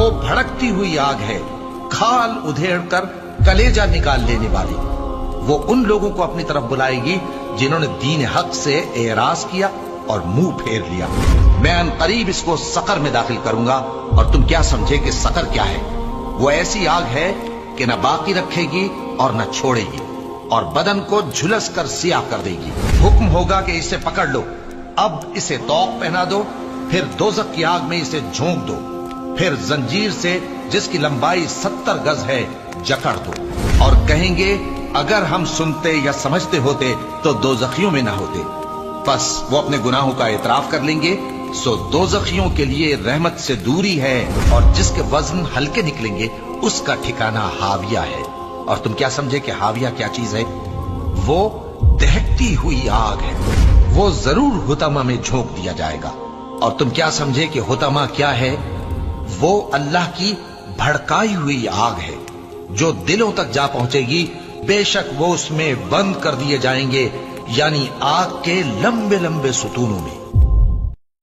वो भड़कती हुई आग है, खाल उधेड़ कर कलेजा निकाल लेने वाली। वो उन लोगों को अपनी तरफ बुलाएगी जिन्होंने दीन हक से एराज किया और मुंह फेर लिया। मैं अनकरीब इसको सकर में दाखिल करूंगा, और तुम क्या समझे कि सकर क्या है? वो ऐसी आग है कि न बाकी रखेगी और न छोड़ेगी, और बदन को झुलस कर सियाह कर देगी। हुक्म होगा कि इसे पकड़ लो, अब इसे तौक पहना दो, फिर दोजख की आग में इसे झोंक दो, फिर जंजीर से जिसकी लंबाई 70 गज है जकड़ दो, और कहेंगे अगर हम सुनते या समझते होते तो दोजखियों में ना होते। बस वो अपने गुनाहों का इतराफ कर लेंगे। सो दोजखियों के लिए रहमत से दूरी है, और जिसके वजन हल्के निकलेंगे उसका ठिकाना हाविया है। और तुम क्या समझे कि हाविया क्या चीज है? वो दहकती हुई आग है। वो जरूर हुतमा में झोंक दिया जाएगा। और तुम क्या समझे कि हुतमा क्या है? वो अल्लाह की भड़काई हुई आग है जो दिलों तक जा पहुंचेगी। बेशक वो उसमें बंद कर दिए जाएंगे, यानी आग के लंबे लंबे सुतूनों में।